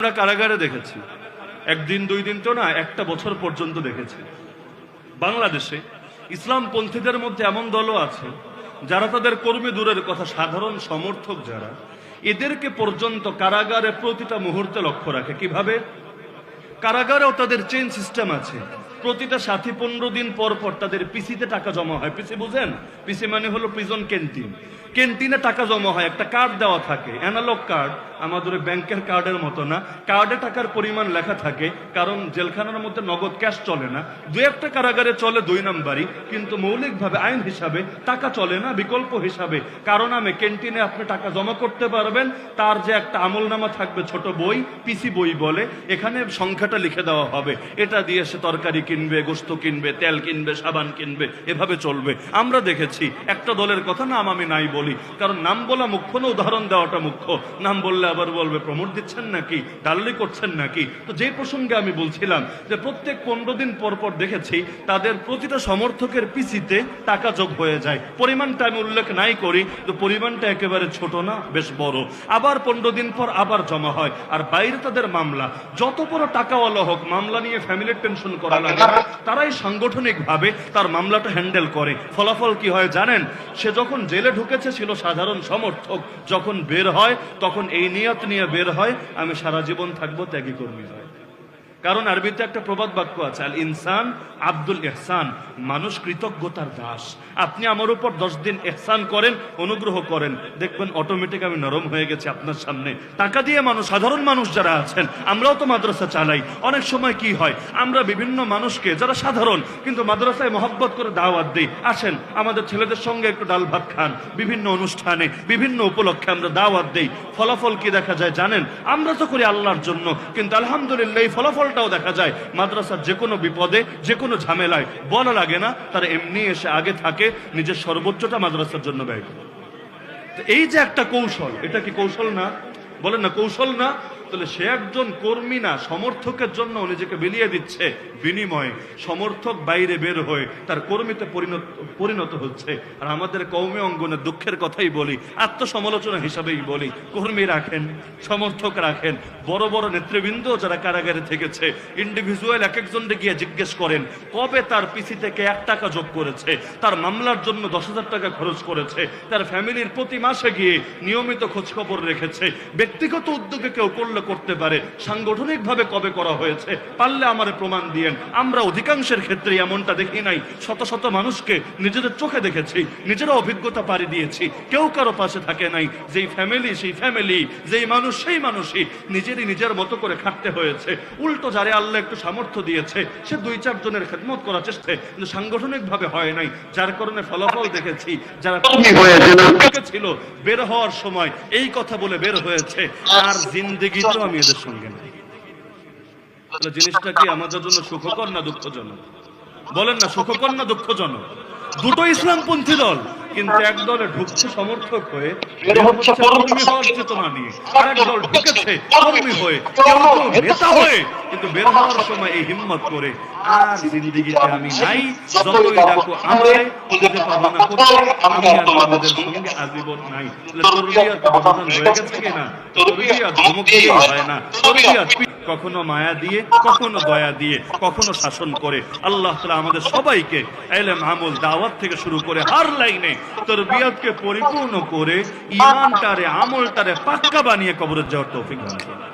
আমরা কারাগারে দেখেছি, একদিন দুই দিন তো না, একটা বছর পর্যন্ত দেখেছি। বাংলাদেশে ইসলামপন্থীদের মধ্যে এমন দলও আছে যারা তাদের কর্মী দূরের কথা, সাধারণ সমর্থক যারা, এদেরকে পর্যন্ত কারাগারে প্রতিটা মুহূর্তে লক্ষ্য রাখে। কিভাবে? কারাগারেও তাদের চেইন সিস্টেম আছে। প্রতিটা সাথী 15 দিন পর পর তাদের পিসিতে টাকা জমা হয়। পিসি বুঝেন? পিসি মানে হলো প্রিজন ক্যান্টিন। ক্যান্টিনে টাকা জমা হয়, একটা কার্ড দেওয়া থাকে, অ্যানালগ কার্ড, আমাদের ব্যাংকের কার্ডের মতো না। কার্ডে টাকার পরিমাণ লেখা থাকে, কারণ জেলখানার মধ্যে নগদ ক্যাশ চলে না। দু একটা কারাগারে চলে 2 নাম্বারই, কিন্তু মৌলিকভাবে আইন হিসাবে টাকা চলে না, বিকল্প হিসাবে কারো নামে ক্যান্টিনে আপনি টাকা জমা করতে পারবেন। তার যে একটা আমলনামা থাকবে, ছোট বই, পিসি বই বলে, এখানে সংখ্যাটা লিখে দেওয়া হবে। এটা দিয়ে সে তরকারি কিনবে, গোস্ত কিনবে, তেল কিনবে, সাবান কিনবে, এভাবে চলবে। আমরা দেখেছি একটা দলের কথা, নাম আমি নাই বলি, কারণ নাম বলা মুখ্য না, উদাহরণ দেওয়াটা মুখ্য। নাম বললে আবার বলবে প্রমোট দিচ্ছেন নাকি, দালালি করছেন নাকি। তো যে প্রসঙ্গে আমি বলছিলাম যে প্রত্যেক 15 দিন পর পর দেখেছি তাদের প্রতিটা সমর্থকের পিসিতে টাকা যোগ হয়ে যায়। পরিমাণটা আমি উল্লেখ নাই করি, তো পরিমাণটা একেবারে ছোট না, বেশ বড়। আবার 15 দিন পর আবার জমা হয়। আর বাইরে তাদের মামলা, যত বড় টাকাওয়ালা হোক, মামলা নিয়ে ফ্যামিলির টেনশন করা লাগে না, তারাই সাংগঠনিকভাবে তার মামলাটা হ্যান্ডেল করে। ফলাফল কি হয় জানেন? সে যখন জেলে ঢুকেছে ছিল সাধারণ সমর্থক, যখন বের হয় তখন এই নিয়ত নিয়ে বের হয়, আমি সারা জীবন থাকবো ত্যাগী কর্মী হয়। কারণ আরবিতে একটা প্রবাদ বাক্য আছে, আল ইনসান আব্দুল ইহসান, মানুষ কৃতজ্ঞতার দাস। আপনি আমার উপর 10 দিন ইহসান করেন, অনুগ্রহ করেন, দেখবেন অটোমেটিক আমি নরম হয়ে গেছি আপনার সামনে। টাকা দিয়ে মানুষ, সাধারণ মানুষ যারা আছেন, আমরাও তো মাদ্রাসা চালাই। অনেক সময় কি হয়, আমরা বিভিন্ন মানুষকে যারা সাধারণ কিন্তু মাদ্রাসায় মহব্বত করে দাওয়াত দিই, আসেন আমাদের ছেলেদের সঙ্গে একটু ডাল ভাত খান। বিভিন্ন অনুষ্ঠানে, বিভিন্ন উপলক্ষে আমরা দাওয়াত দিই। ফলাফল কি দেখা যায় জানেন? আমরা তো করি আল্লাহর জন্য, কিন্তু আলহামদুলিল্লাহ এই ফলাফলটাও দেখা যায় মাদ্রাসার যে কোনো বিপদে, যে কোনো ঝামেলায় বলা লাগে না, তারা এমনি এসে আগে থাকে, নিজের সর্বোচ্চটা মাদ্রাসার জন্য ব্যয় করে। তো এই যে একটা কৌশল, এটা কি কৌশল না? বলেন না কৌশল না? তাহলে সে একজন কর্মী না, সমর্থকের জন্য নিজেকে বিলিয়ে দিচ্ছে, বিনিময়ে সমর্থক বাইরে বের হয়ে তার কর্মীতে পরিণত হচ্ছে। আর আমাদের কওমে অঙ্গনে দুঃখের কথাই বলি, আত্মসমালোচনা হিসাবেই বলি, কর্মী রাখেন, সমর্থক রাখেন, বড় বড় নেতৃবৃন্দ যারা কারাগারে থেকেছে, ইন্ডিভিজুয়াল এক একজনকে গিয়ে জিজ্ঞেস করেন কবে তার পিসি থেকে 1 টাকা যোগ করেছে, তার মামলার জন্য 10,000 টাকা খরচ করেছে, তার ফ্যামিলির প্রতি মাসে গিয়ে নিয়মিত খোঁজখবর রেখেছে। ব্যক্তিগত উদ্যোগে কেউ করলে করতে পারে, সাংগঠনিকভাবে কবে করা হয়েছে পারলে আমারে প্রমাণ দিয়েন। আমরা অধিকাংশের ক্ষেত্রে এমনটা দেখি নাই। শত শত মানুষকে নিজেদের চোখে দেখেছি, নিজেরা অভিজ্ঞতা পাড়ি দিয়েছি, কেউ কারো পাশে থাকে নাই। যেই ফ্যামিলি সেই ফ্যামিলি, যেই মানুষ সেই মানুষই, নিজের মতো করে খাটতে হয়েছে। উল্টো যারে আল্লাহ একটু সামর্থ্য দিয়েছে, সে 2-4 জনের খেদমত করার চেষ্টা, কিন্তু সাংগঠনিক ভাবে হয় নাই। যার কারণে ফলাফল দেখেছি, যারা ছিল বের হওয়ার সময় এই কথা বলে বের হয়েছে, আর জিন্দেগি তো আমি এদের সঙ্গে নাই। জিনিসটা কি আমাদের জন্য সুখকর না দুঃখজনক? বলেন না, সুখকর না দুঃখজনক? দুটো ইসলামপন্থী দল, কিন্তু এক দলে ঢুকছে সমর্থক হয়ে, কর্মী হওয়ার চেতনা নিয়ে, আরেক দল ঢুকেছে কর্মী হয়ে, কেউ নেতা হয়ে, কিন্তু বের হওয়ার সময় এই হিম্মত করে, আর জিন্দেগিতে আমি নাই, যতই ডাকো আমায় খুঁজে পাবো না কোথাও, আমি আর তোমাদের সঙ্গে আজীবন নাই। তরবিয়ত বদনাম হয়ে গেছে কিনা? তরবিয়ত ধমক দিয়ে হয় না, তরবিয়ত কখনো মায়া দিয়ে, কখনো দয়া দিয়ে, কখনো শাসন করে। আল্লাহ তাআলা আমাদের সবাইকে ইলম, আমল, দাওয়াত থেকে শুরু করে হার লাইনে তরবিয়তকে পরিপূর্ণ করে ঈমানটারে, আমলটারে পাক্কা বানিয়ে কবরে যাওয়ার তৌফিক দান করুন।